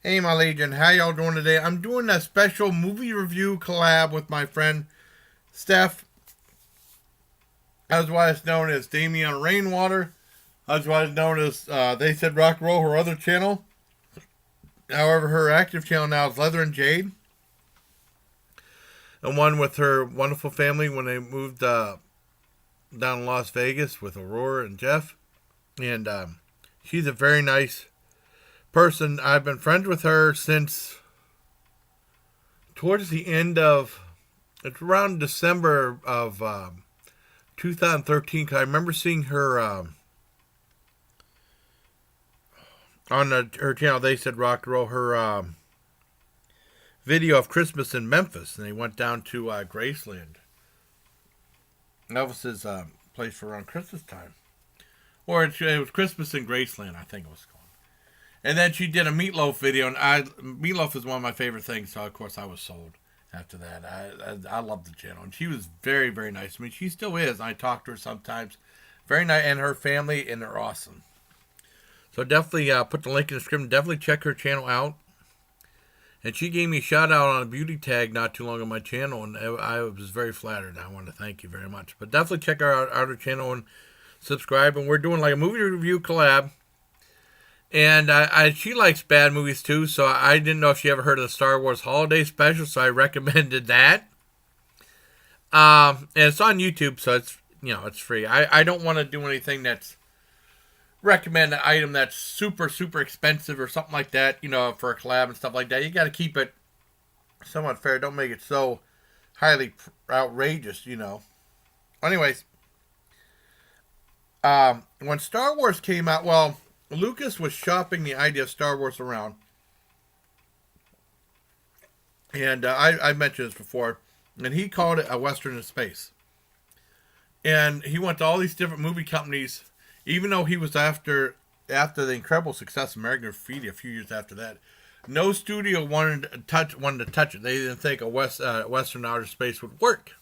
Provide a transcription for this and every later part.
Hey, my Legion, how y'all doing today? I'm doing a special movie review collab with my friend Steph, otherwise known as Damian Rainwater, otherwise known as They Said Rock and Roll, her other channel. However, her active channel now is Leather and Jade, and one with her wonderful family when they moved down to Las Vegas with Aurora and Jeff. And she's a very nice person. I've been friends with her since towards the end of it's around December of 2013. Cause I remember seeing her on her channel. They Said Rock and Roll, her video of Christmas in Memphis, and they went down to Graceland. Elvis's place for around Christmas time, or it was Christmas in Graceland, I think it was called. And then she did a Meatloaf video, and Meatloaf is one of my favorite things. So of course I was sold after that. I love the channel, and she was very, very nice. I mean, she still is. I talk to her sometimes. Very nice, and her family, and they're awesome. So definitely put the link in the description. Definitely check her channel out. And she gave me a shout out on a beauty tag not too long on my channel, and I was very flattered. I want to thank you very much. But definitely check out her channel and subscribe. And we're doing like a movie review collab. And she likes bad movies too, so I didn't know if she ever heard of the Star Wars Holiday Special, so I recommended that. And it's on YouTube, so it's free. I don't want to do anything that's recommend an item that's super, super expensive or something like that, for a collab and stuff like that. You got to keep it somewhat fair. Don't make it so highly outrageous, Anyways, when Star Wars came out, well, Lucas was shopping the idea of Star Wars around. And I mentioned this before. And he called it a Western in space. And he went to all these different movie companies, even though he was after the incredible success of American Graffiti a few years after that. No studio wanted to touch it. They didn't think a Western outer space would work.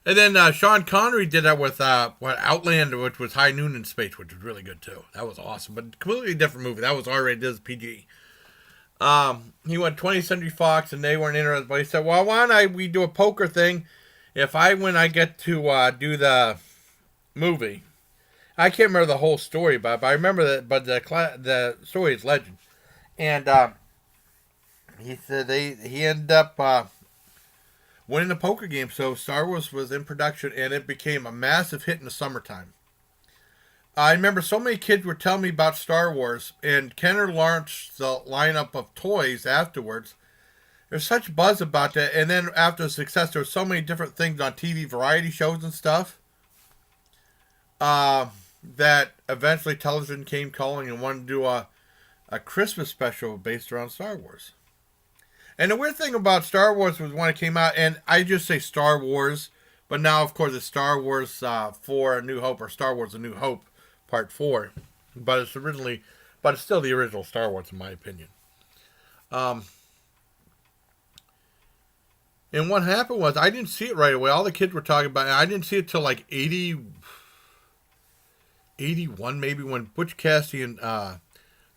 And then Sean Connery did that with Outlander, which was High Noon in Space, which was really good too. That was awesome, but completely different movie. That was R-rated. This is PG. He went 20th Century Fox, and they weren't interested. But he said, "Well, why don't we do a poker thing? If I win, I get to do the movie." I can't remember the whole story, but I remember that. But the story is legend. And he said he ended up winning the poker game. So Star Wars was in production, and it became a massive hit in the summertime. I remember so many kids were telling me about Star Wars, and Kenner launched the lineup of toys afterwards. There's such buzz about that, and then after the success, there were so many different things on TV, variety shows and stuff, that eventually television came calling and wanted to do a Christmas special based around Star Wars. And the weird thing about Star Wars was when it came out, and I just say Star Wars, but now, of course, it's Star Wars 4 A New Hope, or Star Wars A New Hope Part 4. But it's still the original Star Wars, in my opinion. And what happened was, I didn't see it right away. All the kids were talking about it. I didn't see it till like 81 maybe, when Butch Cassidy and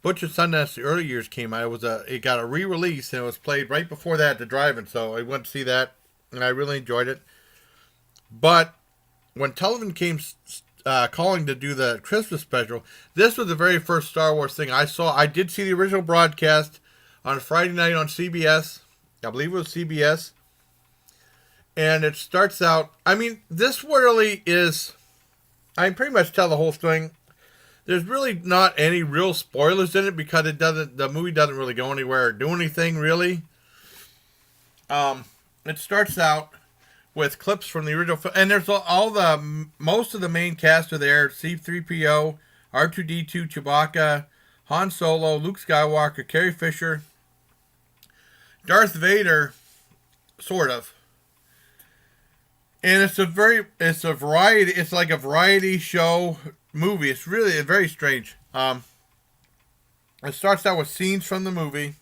Butch and Sundance, the early years came out. It got a re-release, and it was played right before that at the drive-in. So I went to see that, and I really enjoyed it. But when television came calling to do the Christmas special, this was the very first Star Wars thing I saw. I did see the original broadcast on Friday night on CBS. I believe it was CBS. And it starts out, I mean, this really is, I can pretty much tell the whole thing. There's really not any real spoilers in it, because the movie doesn't really go anywhere or do anything really. It starts out with clips from the original film, and there's most of the main cast are there: C-3PO, R2-D2, Chewbacca, Han Solo, Luke Skywalker, Carrie Fisher, Darth Vader, sort of. And it's a variety. It's like a variety show movie. It's really very strange. It starts out with scenes from the movie.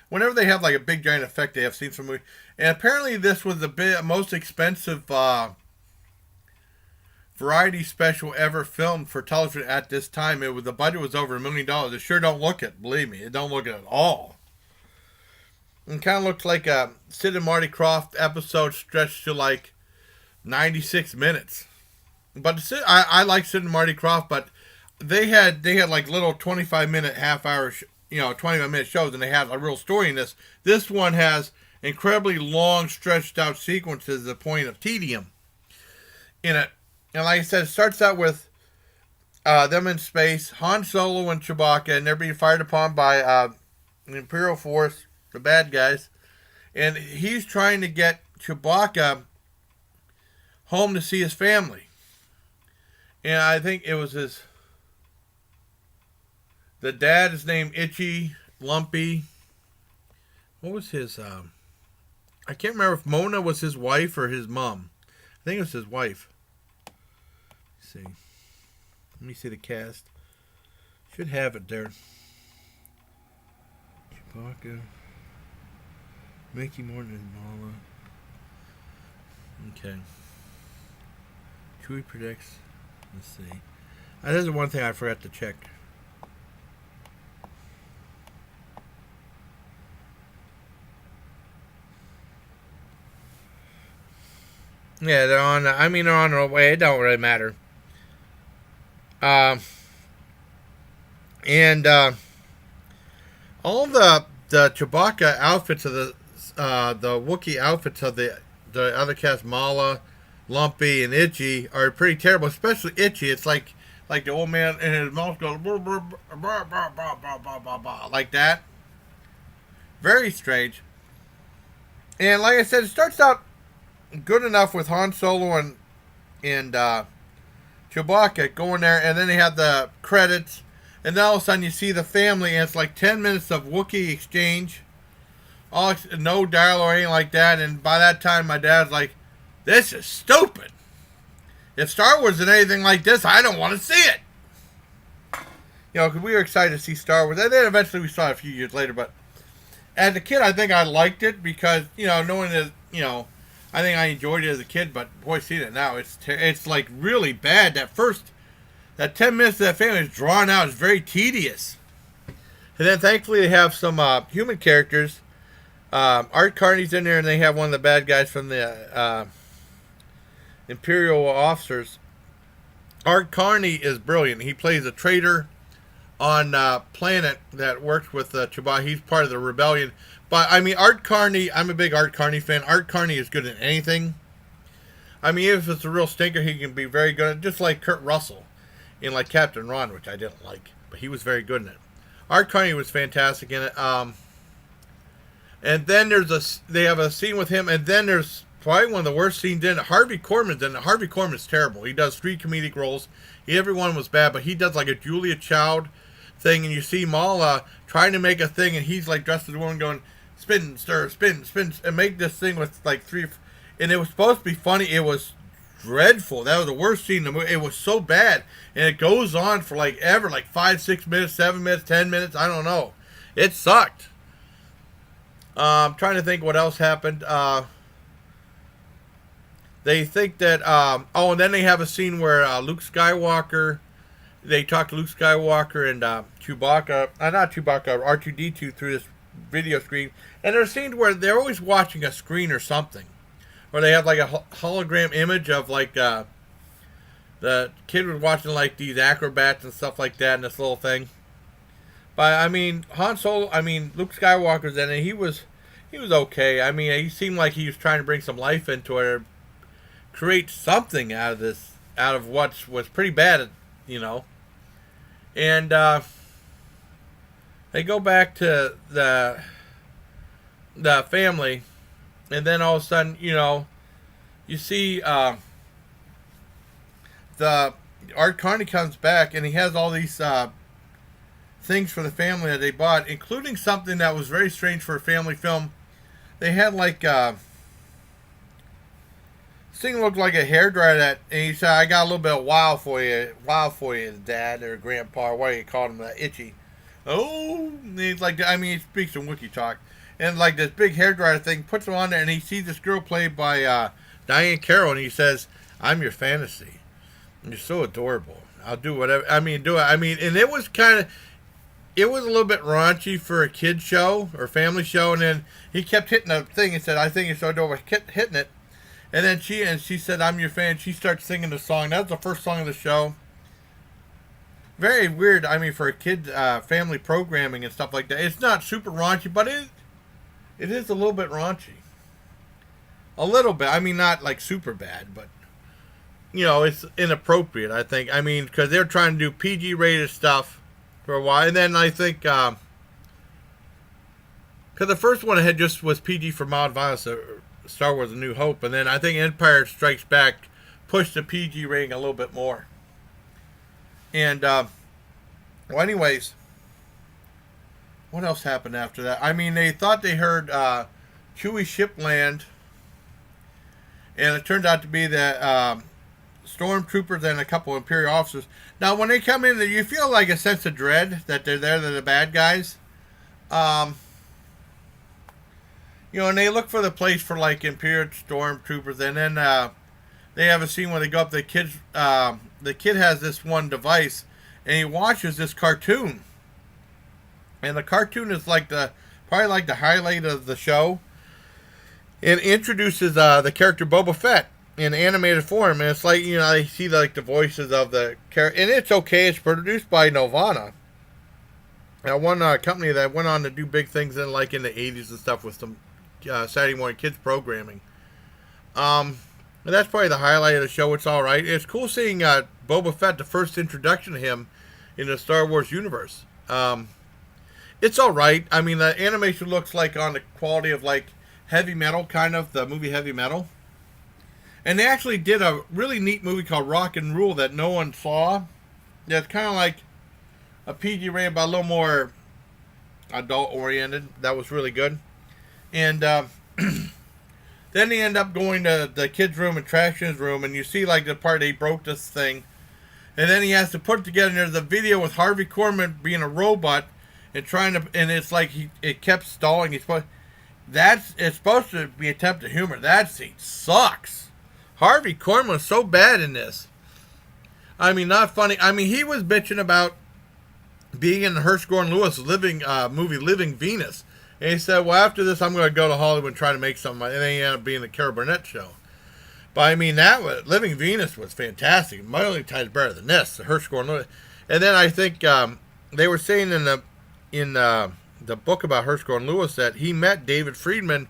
Whenever they have like a big giant effect, they have scenes from the movie. And apparently, this was the most expensive variety special ever filmed for television at this time. The budget was over $1 million. It sure don't look it, believe me. It don't look it at all. It kind of looked like a Sid and Marty Krofft episode stretched to like 96 minutes. But I like Sid and Marty Krofft, but they had like little 25-minute, half-hour, 25-minute shows, and they had a real story in this. This one has incredibly long, stretched-out sequences to the point of tedium in it. And like I said, it starts out with them in space, Han Solo and Chewbacca, and they're being fired upon by an Imperial force, the bad guys. And he's trying to get Chewbacca home to see his family. And I think it was the dad is named Itchy, Lumpy. What was his, I can't remember if Mona was his wife or his mom. I think it was his wife. Let me see the cast. Should have it there. Chewbacca. Mickey Morton and Mala. Okay. Chewie predicts. Let's see. That is the one thing I forgot to check. Yeah, they're on. They're on their way. It don't really matter. And all the Chewbacca outfits of the Wookiee outfits of the other cast, Mala, Lumpy, and Itchy, are pretty terrible. Especially Itchy. It's like the old man and his mouth goes like that. Very strange. And like I said, it starts out good enough with Han Solo and Chewbacca going there, and then they have the credits, and then all of a sudden you see the family, and it's like 10 minutes of Wookiee exchange, no dialogue or anything like that. And by that time, my dad's like, "This is stupid. If Star Wars is anything like this, I don't want to see it." Because we were excited to see Star Wars, and then eventually we saw it a few years later. But as a kid, I think I liked it because knowing that I think I enjoyed it as a kid, but boy, seeing it now, it's like really bad. That 10 minutes of that family is drawn out. It's very tedious. And then thankfully they have some human characters. Art Carney's in there, and they have one of the bad guys from the Imperial officers. Art Carney is brilliant. He plays a traitor on a planet that works with Chewbacca. He's part of the rebellion. But, Art Carney, I'm a big Art Carney fan. Art Carney is good at anything. Even if it's a real stinker, he can be very good at it. Just like Kurt Russell in, like, Captain Ron, which I didn't like. But he was very good in it. Art Carney was fantastic in it. And then they have a scene with him, and then there's probably one of the worst scenes in it. Harvey Korman's in it. Harvey Korman's terrible. He does 3 comedic roles. Everyone was bad, but he does like a Julia Child thing, and you see Mala trying to make a thing, and he's like dressed as a woman going, spin, stir, spin, and make this thing with like 3, and it was supposed to be funny. It was dreadful. That was the worst scene in the movie. It was so bad, and it goes on for like ever, like 5, 6 minutes, 7 minutes, 10 minutes. I don't know. It sucked. I'm trying to think what else happened. They think that, and then they have a scene where Luke Skywalker, they talk to Luke Skywalker and Chewbacca, not Chewbacca, R2-D2 through this video screen. And there's scenes where they're always watching a screen or something. Or they have like a hologram image of like, the kid was watching like these acrobats and stuff like that in this little thing. But Han Solo, Luke Skywalker's in it. He was okay. He seemed like he was trying to bring some life into it, or create something out of what was pretty bad, And they go back to the family, and then all of a sudden, you see the Art Carney comes back, and he has all these things for the family that they bought, including something that was very strange for a family film. They had like this thing looked like a hairdryer and he said, "I got a little bit of wow for you, Dad or Grandpa, or what do you call him, Itchy." Oh, and he's like, he speaks in Wookiee talk, and like this big hairdryer thing, puts him on there, and he sees this girl played by Diane Carroll, and he says, "I'm your fantasy." You're so adorable. I'll do whatever. I mean, do it. I mean, and it was kind of, it was a little bit raunchy for a kid show or family show, and then he kept hitting the thing and said, "I think you're so adorable." Kept hitting it, and then she said, "I'm your fan." She starts singing the song. That was the first song of the show. Very weird. I mean, for a kid, family programming and stuff like that. It's not super raunchy, but it is a little bit raunchy. A little bit. I mean, not like super bad, but it's inappropriate. I think. I mean, because they're trying to do PG rated stuff for a while, and then I think because the first one had just was PG for mild violence, Star Wars: A New Hope, and then I think Empire Strikes Back pushed the PG rating a little bit more. And well, anyways, what else happened after that? I mean, they thought they heard Chewie ship land, and it turned out to be that stormtroopers and a couple of Imperial officers. Now, when they come in, you feel like a sense of dread that they're there, they're the bad guys. And they look for the place for like Imperial stormtroopers, and then they have a scene where they go up. The kid has this one device, and he watches this cartoon, and the cartoon is like probably like the highlight of the show. It introduces the character Boba Fett in animated form, and it's like I see like the voices of the character, and it's okay. It's produced by Nelvana, one company that went on to do big things in the '80s and stuff with some Saturday morning kids programming. And that's probably the highlight of the show. It's all right. It's cool seeing Boba Fett, the first introduction to him in the Star Wars universe. It's all right. I mean, the animation looks like on the quality of like Heavy Metal, kind of the movie Heavy Metal. And they actually did a really neat movie called Rock and Rule that no one saw. That's kind of like a PG rated, but a little more adult oriented. That was really good. And then they end up going to the kid's room and trashing his room, and you see like the part he broke this thing, and then he has to put it together. And there's a video with Harvey Korman being a robot and trying to, and it's like it kept stalling. It's supposed to be attempt at humor. That scene sucks. Harvey Korman was so bad in this. I mean, not funny. I mean, he was bitching about being in the Hersch Gordon Lewis movie Living Venus. And he said, well, after this, I'm going to go to Hollywood and try to make something. And then he ended up being the Carol Burnett show. But I mean, Living Venus was fantastic. A million times better than this, the Hersch Gordon Lewis. And then I think they were saying in the book about Hersch Gordon Lewis that he met David Friedman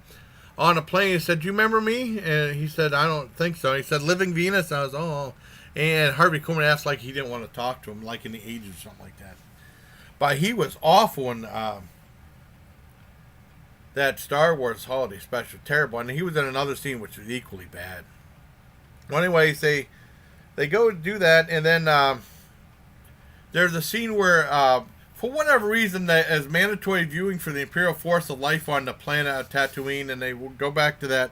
on a plane. He said, do you remember me? And he said, I don't think so. And he said, Living Venus? And I was, oh. And Harvey Korman asked like he didn't want to talk to him, like in the 80s or something like that. But he was awful in that Star Wars holiday special. Terrible. And he was in another scene which was equally bad. Well, anyways, they go do that, and then there's a scene where for whatever reason, as mandatory viewing for the Imperial Force of Life on the planet of Tatooine, and they will go back to that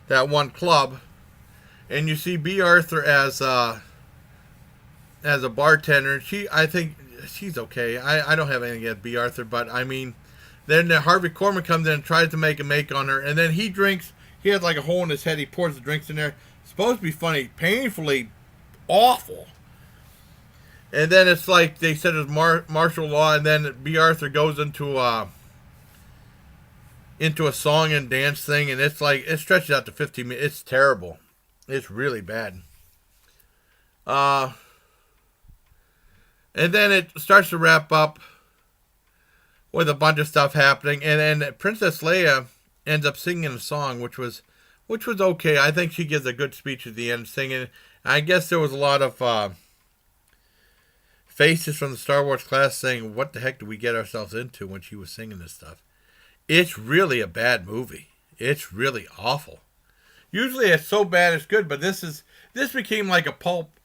one club, and you see B. Arthur as a bartender. I think she's okay. I don't have anything against B. Arthur, but I mean, then Harvey Korman comes in and tries to make a make on her, and then he drinks. He has like a hole in his head. He pours the drinks in there. It's supposed to be funny, painfully awful. And then it's like they said it's martial law, and then B. Arthur goes into a song and dance thing, and it's like it stretches out to 15 minutes. It's terrible. It's really bad. And then it starts to wrap up with a bunch of stuff happening, and then Princess Leia ends up singing a song, which was okay. I think she gives a good speech at the end, singing. I guess there was a lot of faces from the Star Wars class saying, "What the heck did we get ourselves into?" when she was singing this stuff. It's really a bad movie. It's really awful. Usually, it's so bad it's good, but this became like a pulp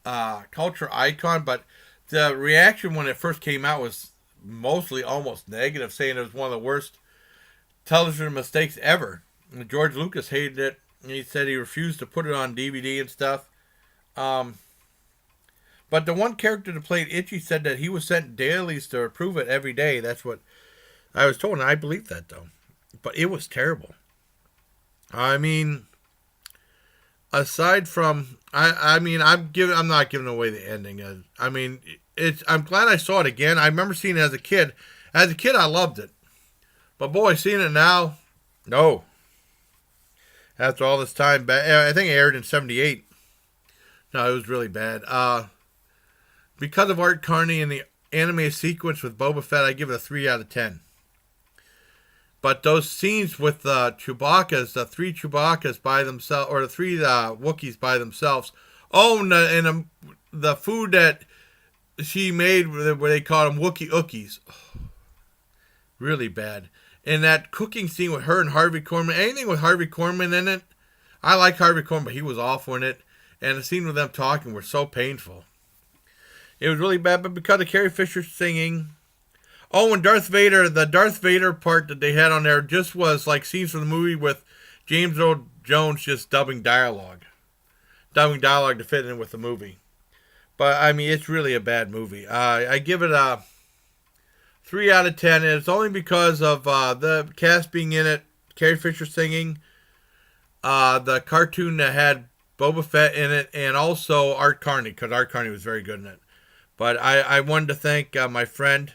culture icon. But the reaction when it first came out was mostly almost negative, saying it was one of the worst television mistakes ever. And George Lucas hated it. And he said he refused to put it on DVD and stuff. But the one character that played Itchy said that he was sent dailies to approve it every day. That's what I was told, and I believe that, though. But it was terrible. I mean, aside from, I'm not giving away the ending. I mean, I'm glad I saw it again. I remember seeing it as a kid. As a kid, I loved it. But boy, seeing it now, no. After all this time, I think it aired in '78. No, it was really bad. Because of Art Carney and the anime sequence with Boba Fett, I give it a 3 out of 10. But those scenes with Chewbacca's, the 3 Chewbacca's by themselves, or the 3 Wookiees by themselves. Oh, and the food that she made, where they call them Wookiee Ookies. Oh, really bad. And that cooking scene with her and Harvey Korman, anything with Harvey Korman in it, I like Harvey Korman, but he was awful in it. And the scene with them talking were so painful. It was really bad, but because of Carrie Fisher singing. Oh, and the Darth Vader part that they had on there just was like scenes from the movie with James Earl Jones just dubbing dialogue. Dubbing dialogue to fit in with the movie. But, I mean, it's really a bad movie. I give it a 3 out of 10, and it's only because of the cast being in it, Carrie Fisher singing, the cartoon that had Boba Fett in it, and also Art Carney, because Art Carney was very good in it. But I wanted to thank my friend,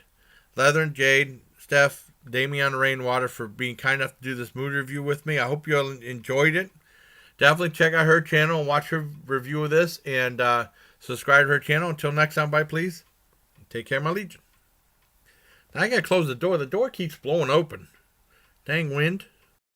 Leather and Jade, Steph, Damian Rainwater, for being kind enough to do this movie review with me. I hope you all enjoyed it. Definitely check out her channel and watch her review of this, and subscribe to her channel. Until next time, bye, please. Take care, my legion. Now I gotta close the door. The door keeps blowing open. Dang wind.